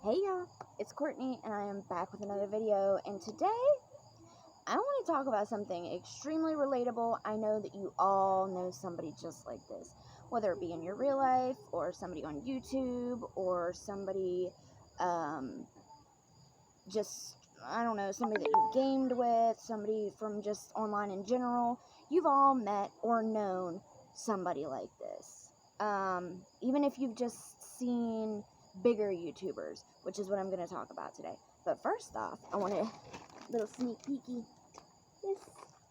Hey y'all, it's Courtney and I am back with another video, and today I want to talk about something extremely relatable. I know that you all know somebody just like this, whether it be in your real life or somebody on YouTube or somebody just, I don't know, somebody that you've gamed with, somebody from just online in general. You've all met or known somebody like this. Even if you've just seen bigger YouTubers, which is what I'm going to talk about today. But first off, I want a little sneak peeky. This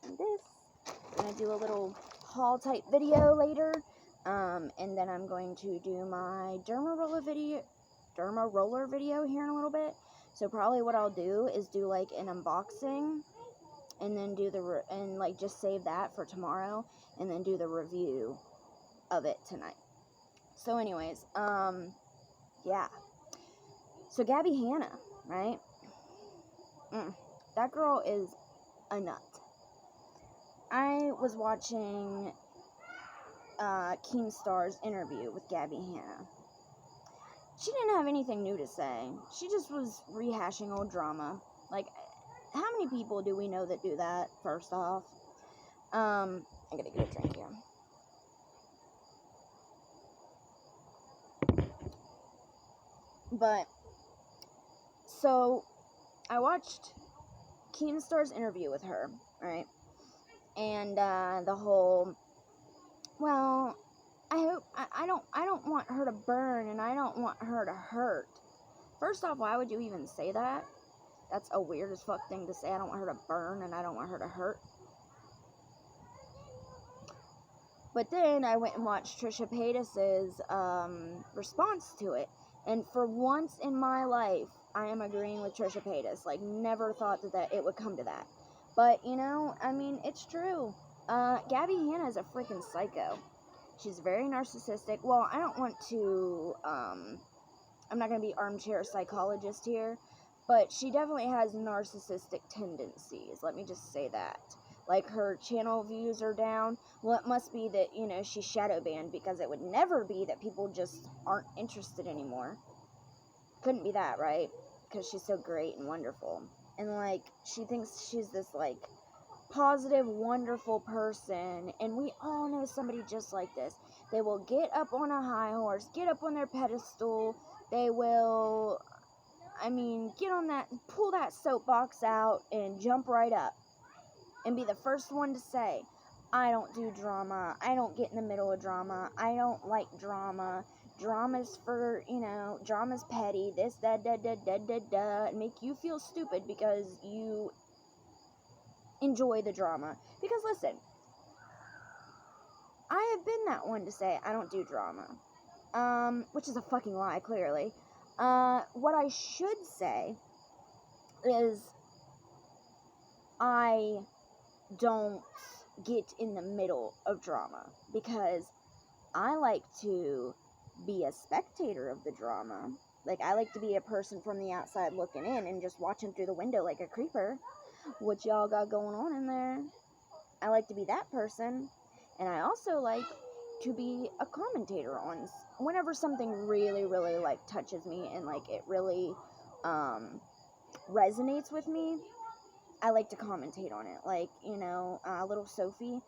and this. I'm going to do a little haul type video later. And then I'm going to do my derma roller video here in a little bit. So probably what I'll do is do like an unboxing and then do just save that for tomorrow and then do the review of it tonight. So anyways, yeah. So Gabbie Hanna, right? That girl is a nut. I was watching Keemstar's interview with Gabbie Hanna. She didn't have anything new to say. She just was rehashing old drama. Like, how many people do we know that do that, first off? I gotta get a drink here. But, so, I watched Keemstar's interview with her, right? And, the whole, well, I don't want her to burn, and I don't want her to hurt. First off, why would you even say that? That's a weird as fuck thing to say. I don't want her to burn, and I don't want her to hurt. But then I went and watched Trisha Paytas's response to it. And for once in my life, I am agreeing with Trisha Paytas. Like, never thought that it would come to that. But, you know, I mean, it's true. Gabbie Hanna is a freaking psycho. She's very narcissistic. Well, I don't want to, I'm not going to be armchair psychologist here. But she definitely has narcissistic tendencies. Let me just say that. Like, her channel views are down. Well, it must be that, you know, she's shadow banned, because it would never be that people just aren't interested anymore. Couldn't be that, right? Because she's so great and wonderful. And, like, she thinks she's this, like, positive, wonderful person. And we all know somebody just like this. They will get up on a high horse, get up on their pedestal. They will, I mean, get on that, pull that soapbox out and jump right up. And be the first one to say, I don't do drama, I don't get in the middle of drama, I don't like drama, drama's for, you know, drama's petty, this, that, and make you feel stupid because you enjoy the drama. Because listen, I have been that one to say, I don't do drama, which is a fucking lie, clearly. What I should say is, I don't get in the middle of drama, because I like to be a spectator of the drama. Like, I like to be a person from the outside looking in and just watching through the window like a creeper. What y'all got going on in there? I like to be that person. And I also like to be a commentator on whenever something really, really, like, touches me and, like, it really resonates with me. I like to commentate on it. Like, you know, little Sophie,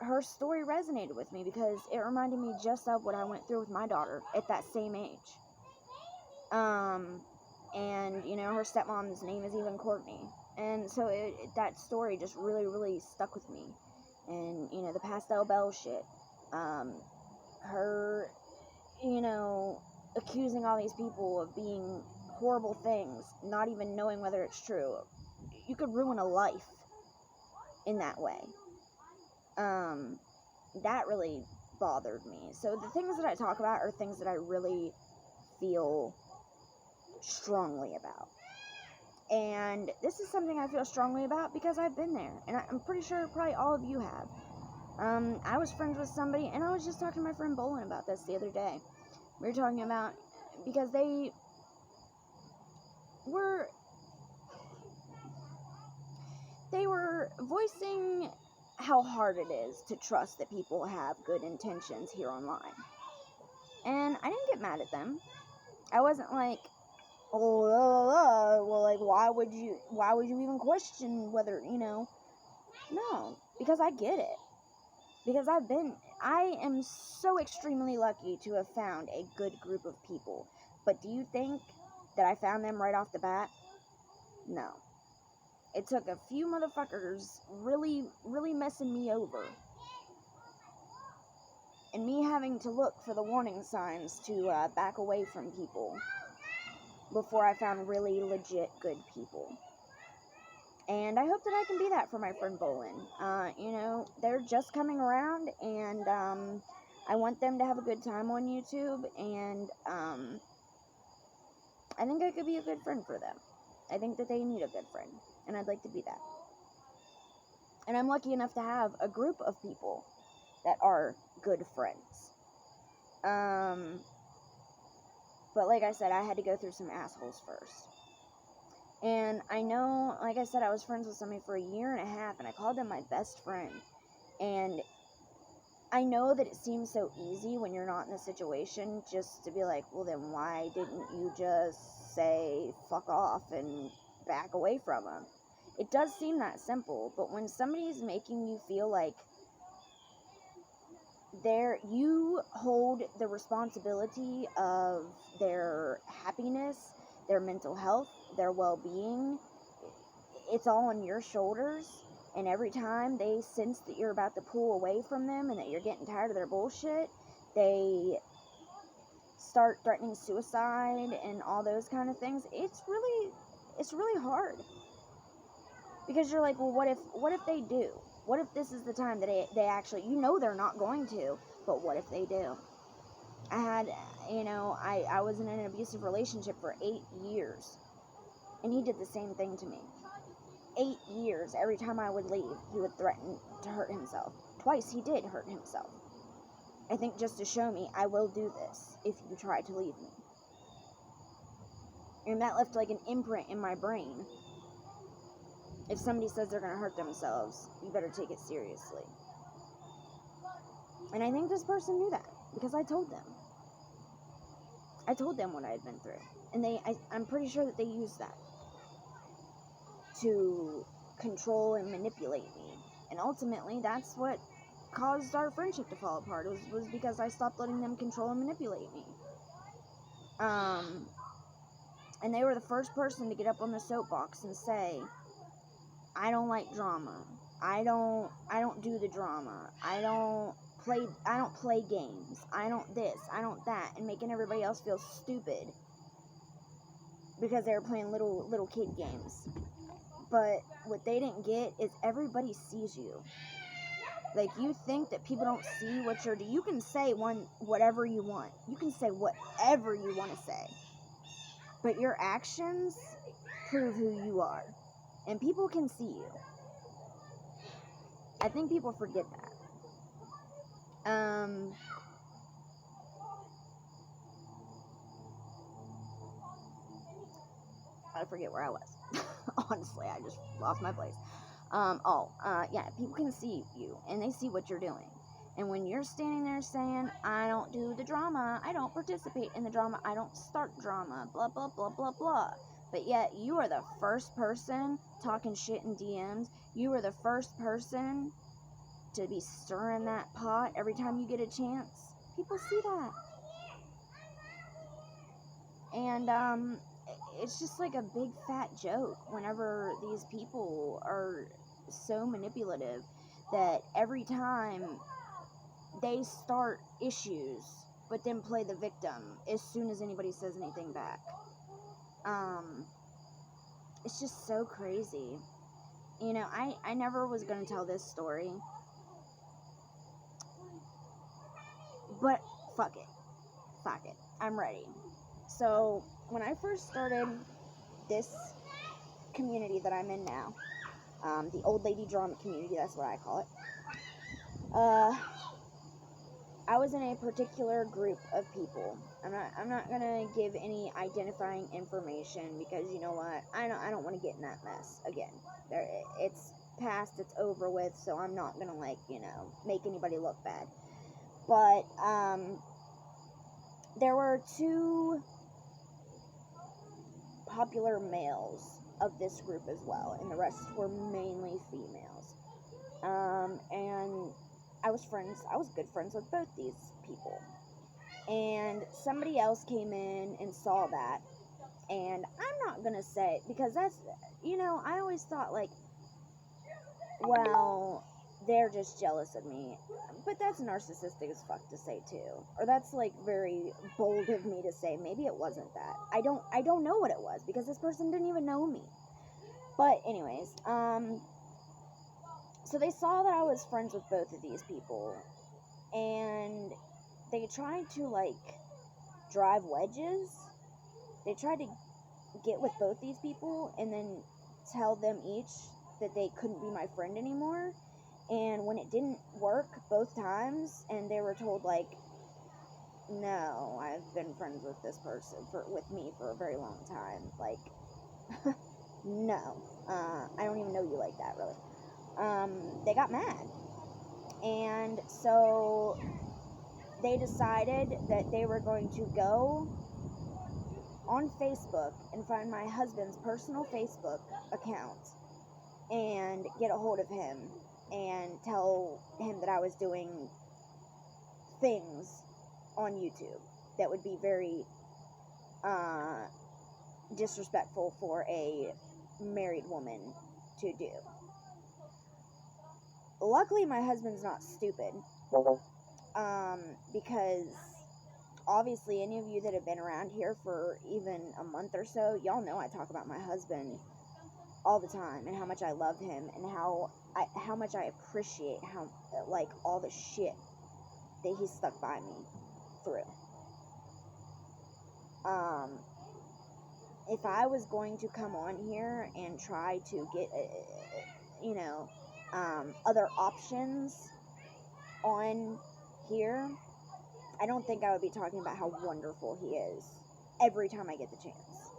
her story resonated with me because it reminded me just of what I went through with my daughter at that same age. And, you know, her stepmom's name is even Courtney. And so that story just really, really stuck with me. And, you know, the Pastel Belle shit. Her, you know, accusing all these people of being horrible things, not even knowing whether it's true. You could ruin a life in that way. That really bothered me. So the things that I talk about are things that I really feel strongly about. And this is something I feel strongly about because I've been there. And I'm pretty sure probably all of you have. I was friends with somebody, and I was just talking to my friend Bolin about this the other day. We were talking about, because they were voicing how hard it is to trust that people have good intentions here online. And I didn't get mad at them. I wasn't like, well, like, why would you even question whether, no, because I get it. Because I am so extremely lucky to have found a good group of people. But do you think that I found them right off the bat? No. It took a few motherfuckers really, really messing me over. And me having to look for the warning signs to back away from people before I found really legit good people. And I hope that I can be that for my friend Bolin. They're just coming around, and I want them to have a good time on YouTube, and I think I could be a good friend for them. I think that they need a good friend, and I'd like to be that. And I'm lucky enough to have a group of people that are good friends. But like I said, I had to go through some assholes first. And I know, like I said, I was friends with somebody for 1.5 years, and I called them my best friend. And I know that it seems so easy when you're not in a situation just to be like, well, then why didn't you just say fuck off and back away from them? It does seem that simple, but when somebody's making you feel like you hold the responsibility of their happiness, their mental health, their well-being, it's all on your shoulders, and every time they sense that you're about to pull away from them and that you're getting tired of their bullshit, they start threatening suicide and all those kind of things. It's really hard, because you're like, well, what if they do? What if this is the time that they actually, they're not going to, but what if they do? I was in an abusive relationship for 8 years, and he did the same thing to me. 8 years, every time I would leave, he would threaten to hurt himself. Twice he did hurt himself. I think just to show me, I will do this if you try to leave me. And that left like an imprint in my brain. If somebody says they're going to hurt themselves, you better take it seriously. And I think this person knew that, because I told them. I told them what I had been through. And I'm pretty sure that they used that to control and manipulate me. And ultimately, that's what caused our friendship to fall apart. It was because I stopped letting them control and manipulate me. And they were the first person to get up on the soapbox and say, I don't like drama. I don't do the drama. I don't play games. I don't this, I don't that, and making everybody else feel stupid because they were playing little kid games. But what they didn't get is everybody sees you. Like, you think that people don't see what you're doing. You can say whatever you want. You can say whatever you want to say. But your actions prove who you are. And people can see you. I think people forget that. I forget where I was. Honestly, I just lost my place. Yeah, people can see you, and they see what you're doing. And when you're standing there saying, I don't do the drama, I don't participate in the drama, I don't start drama, blah, blah, blah, blah, blah. But yet, you are the first person talking shit in DMs. You are the first person to be stirring that pot every time you get a chance. People see that. And, it's just like a big fat joke whenever these people are so manipulative that every time they start issues but then play the victim as soon as anybody says anything back. It's just so crazy. I never was going to tell this story, but fuck it, I'm ready. So when I first started this community that I'm in now, the old lady drama community, that's what I call it, I was in a particular group of people. I'm not gonna give any identifying information, because you know what, I don't want to get in that mess again. It's past, it's over with, so I'm not gonna make anybody look bad. But there were two popular males of this group as well, and the rest were mainly females. And I was good friends with both these people. And somebody else came in and saw that, and I'm not gonna say, because that's, I always thought, like, well, they're just jealous of me. But that's narcissistic as fuck to say too. Or that's like very bold of me to say. Maybe it wasn't that. I don't know what it was, because this person didn't even know me. But anyways, so they saw that I was friends with both of these people, and they tried to, like, drive wedges. They tried to get with both these people and then tell them each that they couldn't be my friend anymore. And when it didn't work both times, and they were told, like, no, I've been friends with this person, with me for a very long time, like, no, I don't even know you like that, really. They got mad. And so they decided that they were going to go on Facebook and find my husband's personal Facebook account and get a hold of him and tell him that I was doing things on YouTube that would be very disrespectful for a married woman to do. Luckily, my husband's not stupid, because obviously any of you that have been around here for even a month or so, y'all know I talk about my husband all the time, and how much I love him, and how much I appreciate like, all the shit that he stuck by me through. If I was going to come on here and try to get, other options on here, I don't think I would be talking about how wonderful he is every time I get the chance,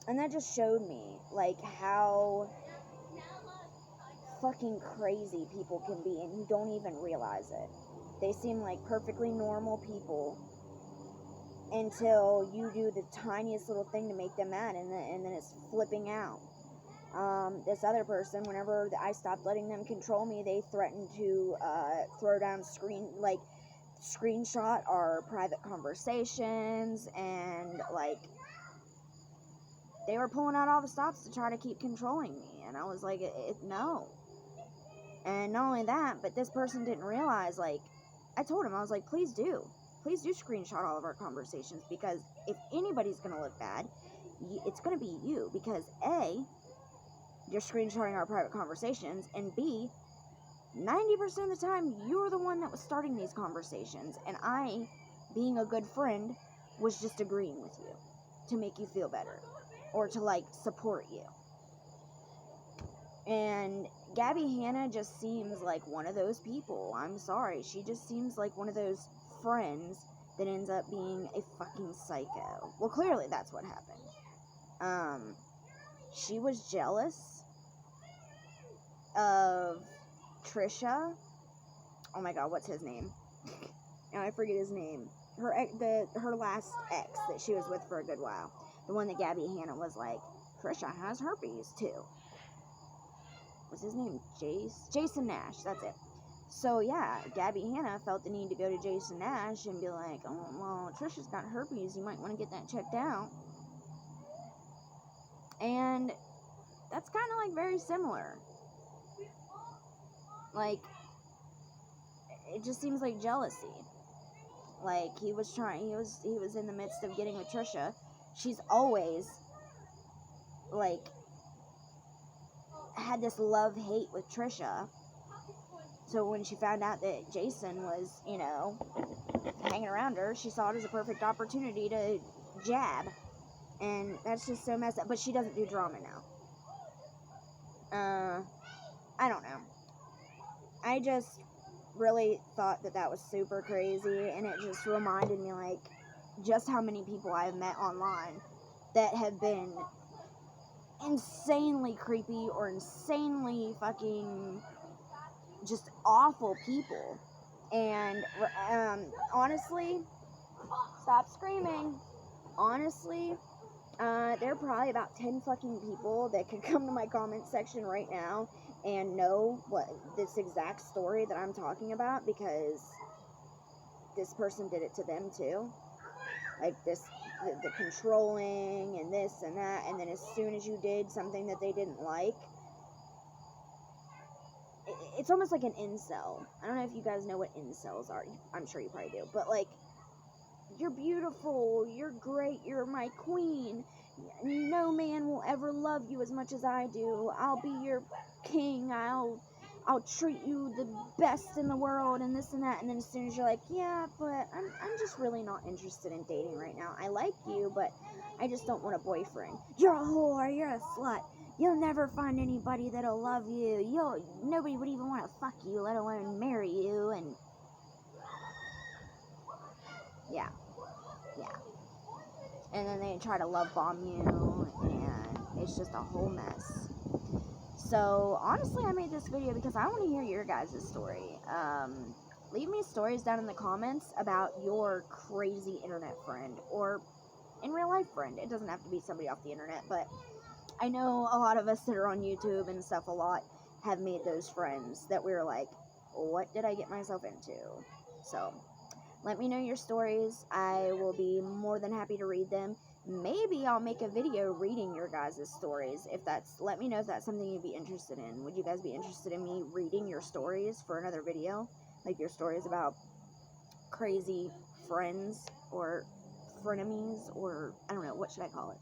and that just showed me, like, how fucking crazy people can be, and you don't even realize it. They seem like perfectly normal people until you do the tiniest little thing to make them mad, and then it's flipping out. This other person, whenever I stopped letting them control me, they threatened to throw down screenshot our private conversations, and, like, they were pulling out all the stops to try to keep controlling me, and I was like, no. And not only that, but this person didn't realize, like, I told him, I was like, please do screenshot all of our conversations, because if anybody's gonna look bad, it's gonna be you, because A, you're screenshotting our private conversations, and B, 90% of the time, you're the one that was starting these conversations, and I, being a good friend, was just agreeing with you to make you feel better, or to, like, support you. And Gabbie Hanna just seems like one of those people. I'm sorry. She just seems like one of those friends that ends up being a fucking psycho. Well, clearly that's what happened. She was jealous of Trisha. Oh my god, what's his name? Now I forget his name. Her last ex that she was with for a good while. The one that Gabbie Hanna was like, Trisha has herpes too. What's his name? Jason Nash, that's it. So yeah, Gabbie Hanna felt the need to go to Jason Nash and be like, oh, well, Trisha's got herpes, you might want to get that checked out. And that's kind of, like, very similar. Like, it just seems like jealousy. Like, he was in the midst of getting with Trisha. She's always, like, had this love-hate with Trisha. So when she found out that Jason was, hanging around her, she saw it as a perfect opportunity to jab. And that's just so messed up. But she doesn't do drama now. I don't know. I just really thought that was super crazy, and it just reminded me, like, just how many people I have met online that have been insanely creepy or insanely fucking just awful people. And honestly, Stop screaming. Honestly, there are probably about 10 fucking people that could come to my comment section right now and know what this exact story that I'm talking about, because this person did it to them too. Like this, the controlling and this and that, and then as soon as you did something that they didn't like, it's almost like an incel. I don't know if you guys know what incels are. I'm sure you probably do. But, like, you're beautiful, you're great, you're my queen. No man will ever love you as much as I do. I'll be your king. I'll treat you the best in the world, and this and that. And then as soon as you're like, yeah, but I'm just really not interested in dating right now. I like you, but I just don't want a boyfriend. You're a whore, you're a slut. You'll never find anybody that'll love you. Nobody would even want to fuck you, let alone marry you. And yeah. And then they try to love bomb you, and it's just a whole mess. So honestly, I made this video because I want to hear your guys' story. Leave me stories down in the comments about your crazy internet friend, or in real life friend. It doesn't have to be somebody off the internet, but I know a lot of us that are on YouTube and stuff a lot have made those friends that we were like, what did I get myself into? So let me know your stories. I will be more than happy to read them. Maybe I'll make a video reading your guys' stories. Let me know if that's something you'd be interested in. Would you guys be interested in me reading your stories for another video? Like your stories about crazy friends or frenemies, or I don't know, what should I call it?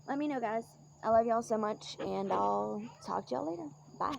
Let me know, guys. I love y'all so much, and I'll talk to y'all later. Bye.